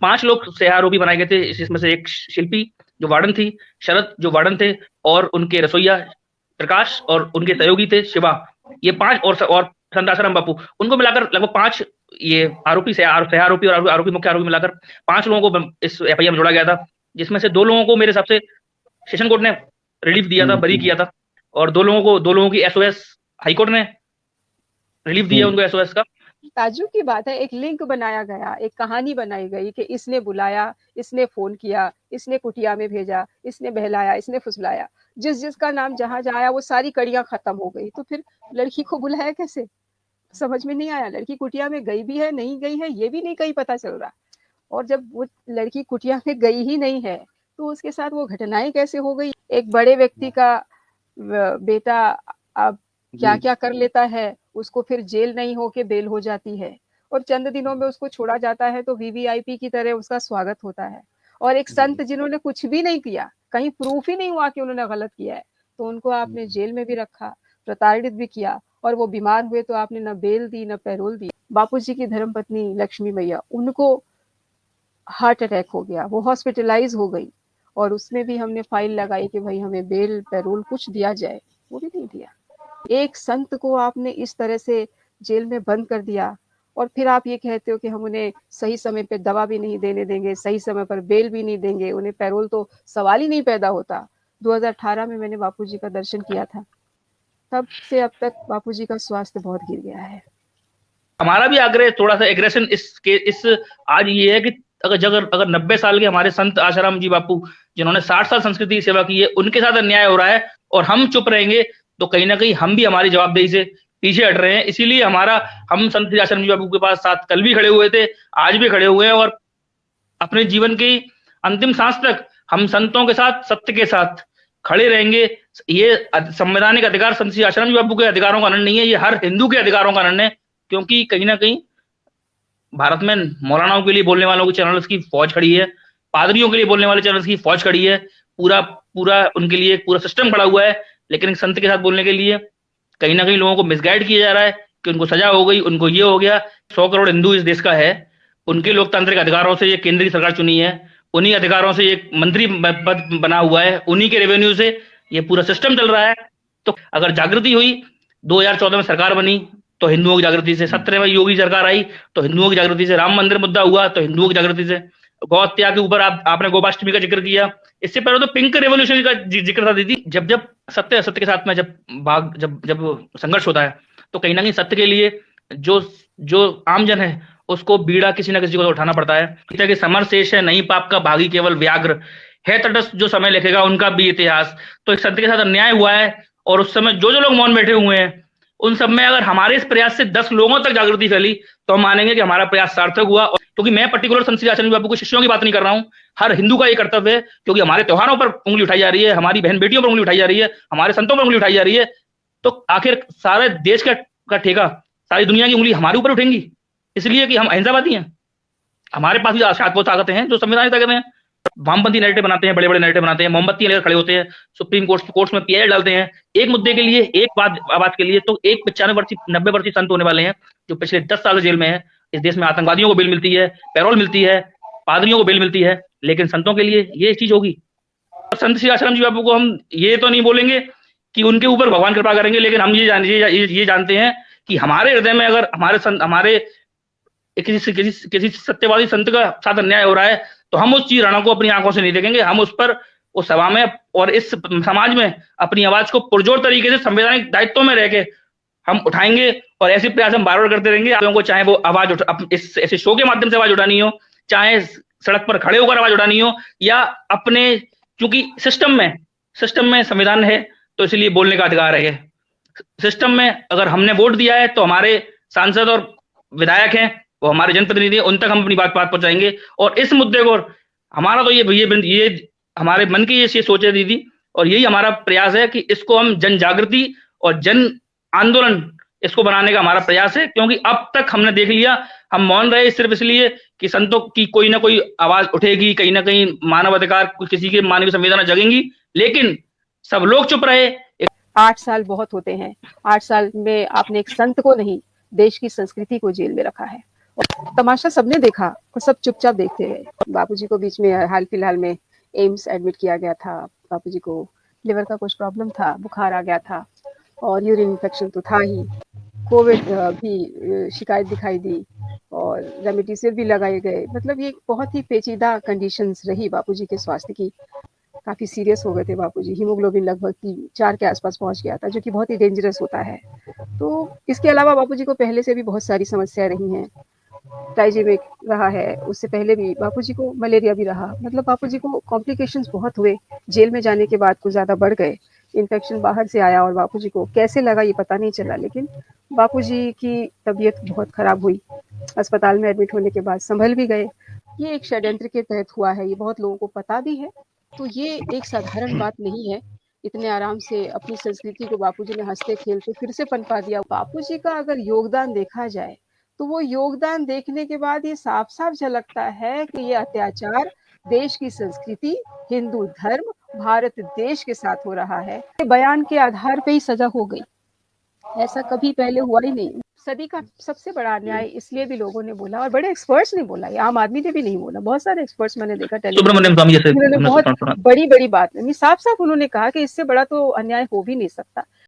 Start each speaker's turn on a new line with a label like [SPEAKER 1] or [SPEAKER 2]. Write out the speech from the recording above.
[SPEAKER 1] 5 लोग सह आरोपी बनाए गए थे, इसमें से एक शिल्पी जो वार्डन थी, शरद जो वार्डन थे, और उनके रसोइया प्रकाश, और उनके सहयोगी थे शिवा। ये 5 और संत आसाराम बापू, उनको मिलाकर लगभग 5 ये आरोपी सह आरोपी और आरोपी मुख्य आरोपी मिलाकर 5 लोगों को इस एफआईआर में जोड़ा गया था, जिसमें से 2 लोगों को मेरे हिसाब से सेशन कोर्ट ने रिलीफ दिया था, बरी किया था, और 2 लोगों की एसओएस हाई कोर्ट ने रिलीफ दिया उनको एसओएस का।
[SPEAKER 2] ताज्जुब की बात है, एक लिंक बनाया गया, एक कहानी बनाई गई कि इसने बुलाया, इसने फोन किया, इसने कुटिया में भेजा, इसने बहलाया, इसने फुसलाया, जिसका नाम जहां जाया वो सारी कड़ियां खत्म हो गई। तो फिर लड़की को बुलाया कैसे, समझ में नहीं आया। लड़की कुटिया में गई भी है, नहीं गई है, ये भी नहीं कहीं पता चल रहा। और जब वो लड़की कुटिया में गई ही नहीं है तो उसके साथ वो घटनाएं कैसे हो गई। एक बड़े व्यक्ति का बेटा अब क्या क्या कर लेता है, उसको फिर जेल नहीं होके बेल हो जाती है, और चंद दिनों में उसको छोड़ा जाता है तो वीवीआईपी की तरह उसका स्वागत होता है। और एक संत जिन्होंने कुछ भी नहीं किया, कहीं प्रूफ ही नहीं हुआ कि उन्होंने गलत किया है, तो उनको आपने जेल में भी रखा, प्रताड़ित भी किया, और वो बीमार हुए तो आपने न बेल दी न पैरोल दी। बापूजी की धर्मपत्नी लक्ष्मी मैया, उनको हार्ट अटैक हो गया, वो हॉस्पिटलाइज हो गई, और उसमें भी हमने फाइल लगाई कि भाई हमें बेल पैरोल कुछ दिया जाए, वो भी नहीं दिया। एक संत को आपने इस तरह से जेल में बंद कर दिया, और फिर आप ये कहते हो कि हम उन्हें सही समय पे दवा भी नहीं देने देंगे, सही समय पर बेल भी नहीं देंगे, उन्हें पैरोल तो सवाल ही नहीं पैदा होता। 2018 में मैंने बापूजी का दर्शन किया था, तब से अब तक बापूजी का स्वास्थ्य बहुत गिर गया है।
[SPEAKER 1] हमारा भी आग्रह थोड़ा सा एग्रेशन इस आज ये है कि अगर 90 साल के हमारे संत आसाराम जी बापू, जिन्होंने 60 साल संस्कृति की सेवा की है, उनके साथ अन्याय हो रहा है और हम चुप रहेंगे, तो कहीं ना कहीं हम भी हमारी जवाबदेही से पीछे हट रहे हैं। इसीलिए हम संत आसाराम जी बापू के पास साथ कल भी खड़े हुए थे, आज भी खड़े हुए हैं, और अपने जीवन की अंतिम सांस तक हम संतों के साथ, सत्य के साथ खड़े रहेंगे। ये संवैधानिक अधिकार संत श्री आश्रम जी बाबू के अधिकारों का हनन नहीं है, ये हर हिंदू के अधिकारों का हनन है, क्योंकि कहीं ना कहीं भारत में मौलानाओं के लिए बोलने वालों की चैनल्स की फौज खड़ी है, पादरियों के लिए बोलने वाले चैनल्स की फौज खड़ी है, पूरा पूरा उनके लिए पूरा सिस्टम खड़ा हुआ है। लेकिन संत के साथ बोलने के लिए कहीं ना कहीं लोगों को मिसगाइड किया जा रहा है कि उनको सजा हो गई, उनको ये हो गया। 100 करोड़ हिंदू इस देश का है, उनके लोकतांत्रिक अधिकारों से ये केंद्रीय सरकार चुनी है, उन्हीं अधिकारों से ये मंत्री पद बना हुआ है, उन्हीं के रेवेन्यू से ये पूरा सिस्टम चल रहा है। तो अगर जागृति हुई, 2014 में सरकार बनी तो हिंदुओं की जागृति से, 17 में योगी सरकार आई तो हिंदुओं की जागृति से, राम मंदिर मुद्दा हुआ तो हिंदुओं की जागृति से, गौ हत्या के ऊपर आपने गोपाष्टमी का जिक्र किया, इससे पहले तो पिंक रेवोल्यूशन का जिक्र था दीदी। जब जब सत्य असत्य के साथ में जब संघर्ष होता है, तो कहीं ना कहीं सत्य के लिए जो जो आमजन है उसको बीड़ा किसी ना किसी को तो उठाना पड़ता है। कि समर शेष है नहीं पाप का भागी केवल व्याघ्र, है तटस्थ जो समय लिखेगा उनका भी इतिहास। तो एक सत्य के साथ अन्याय हुआ है, और उस समय जो जो लोग मौन बैठे हुए हैं, उन सब में अगर हमारे इस प्रयास से 10 लोगों तक जागृति फैली तो हम मानेंगे कि हमारा प्रयास सार्थक हुआ। क्योंकि मैं पर्टिकुलर संत श्री आचार्य बापू के शिष्यों की बात नहीं कर रहा हूं, हर हिंदू का ये कर्तव्य है, क्योंकि हमारे त्योहारों पर उंगली उठाई जा रही है, हमारी बहन बेटियों पर उंगली उठाई जा रही है, हमारे संतों पर उंगली उठाई जा रही है, तो आखिर सारे देश का ठेका, सारी दुनिया की उंगली हमारे ऊपर उठेंगी, इसलिए कि हम अहिंसावादी हैं। हमारे पास भी शायद वो ताकतें हैं जो संविधानिक ताकतें हैं। वामपंथी नैरेटिव बनाते हैं, बड़े बड़े नैरेटिव बनाते हैं, मोमबत्ती लेकर खड़े होते हैं, सुप्रीम कोर्ट्स में पीआई डालते हैं एक मुद्दे के लिए, एक बात आवाज के लिए। तो एक 95 वर्षीय 90 वर्षीय संत होने वाले हैं जो पिछले 10 साल जेल में है। इस देश में आतंकवादियों को बेल मिलती है, पैरोल मिलती है, पादरियों को बेल मिलती है, लेकिन संतों के लिए ये चीज होगी। संत श्री आश्रम जी बापू को हम ये तो नहीं बोलेंगे कि उनके ऊपर भगवान कृपा करेंगे, लेकिन हम ये जानते हैं कि हमारे हृदय में अगर हमारे किसी सत्यवादी संत का साथ अन्याय हो रहा है, तो हम उस चीज राणा को अपनी आंखों से नहीं देखेंगे। हम उस पर, उस सभा में और इस समाज में अपनी आवाज को पुरजोर तरीके से संवैधानिक दायित्व में रह के हम उठाएंगे, और ऐसे प्रयास हम बार बार करते रहेंगे। आप लोगों को चाहे वो आवाज इस ऐसे शो के माध्यम से आवाज उठानी हो, चाहे सड़क पर खड़े होकर आवाज उठानी हो, या अपने, क्योंकि सिस्टम में संविधान है तो इसलिए बोलने का अधिकार है। सिस्टम में अगर हमने वोट दिया है तो हमारे सांसद और विधायक हैं, वो हमारे जनप्रतिनिधि हैं, उन तक हम अपनी बात पहुंचाएंगे। और इस मुद्दे को हमारा तो ये हमारे मन की ये सोच है दीदी, और यही हमारा प्रयास है कि इसको हम जन जागृति और जन आंदोलन इसको बनाने का हमारा प्रयास है। क्योंकि अब तक हमने देख लिया, हम मौन रहे सिर्फ इसलिए कि संतों की कोई ना कोई आवाज उठेगी, कहीं ना कहीं मानव अधिकार, किसी के मानवीय संवेदना जगेंगी, लेकिन सब लोग चुप रहे।
[SPEAKER 2] 8 साल बहुत होते हैं, 8 साल में आपने एक संत को नहीं, देश की संस्कृति को जेल में रखा है, और तमाशा सबने देखा और सब चुपचाप देखते रहे। बापूजी को बीच में हाल फिलहाल में एम्स एडमिट किया गया था। बापूजी को लिवर का कुछ प्रॉब्लम था, बुखार आ गया था और यूरिन इन्फेक्शन तो था ही। कोविड भी शिकायत दिखाई दी और रेमडेसिविर भी लगाए गए। मतलब ये बहुत ही पेचीदा कंडीशंस रही बापूजी के स्वास्थ्य की। काफ़ी सीरियस हो गए थे बापूजी, हीमोग्लोबिन लगभग 3-4 के आसपास पहुंच गया था, जो कि बहुत ही डेंजरस होता है। तो इसके अलावा बापूजी को पहले से भी बहुत सारी समस्याएं रही हैं। टाइजेमिक रहा है, उससे पहले भी बापूजी को मलेरिया भी रहा। मतलब बापूजी को कॉम्प्लिकेशंस बहुत हुए। जेल में जाने के बाद कुछ ज़्यादा बढ़ गए। इन्फेक्शन बाहर से आया और बापूजी को कैसे लगा ये पता नहीं चला, लेकिन बापूजी की तबीयत बहुत खराब हुई। अस्पताल में एडमिट होने के बाद संभल भी गए। ये एक षड्यंत्र के तहत हुआ है, ये बहुत लोगों को पता भी है। तो ये एक साधारण बात नहीं है। इतने आराम से अपनी संस्कृति को बापूजी ने हँसते-खेलते फिर से पनपा दिया। बापूजी का अगर योगदान देखा जाए, तो वो योगदान देखने के बाद ये साफ-साफ झलकता है कि ये अत्याचार देश की संस्कृति, हिंदू धर्म, भारत देश के साथ हो रहा है। बयान के आधार पे ही सज़ा हो गई। ऐसा कभी पहले हुआ ही नहीं। सदी का सबसे बड़ा अन्याय इसलिए भी लोगों ने बोला और बड़े एक्सपर्ट्स ने बोला, ये आम आदमी ने भी नहीं बोला। बहुत सारे एक्सपर्ट्स मैंने देखा टेलीविजन
[SPEAKER 1] सुब्रमण्यम स्वामी जैसे
[SPEAKER 2] उन्होंने
[SPEAKER 1] हमने
[SPEAKER 2] बहुत
[SPEAKER 1] सुना।
[SPEAKER 2] बड़ी-बड़ी बात साफ-साफ उन्होंने कहा कि इससे बड़ा तो अन्याय हो भी नहीं सकता।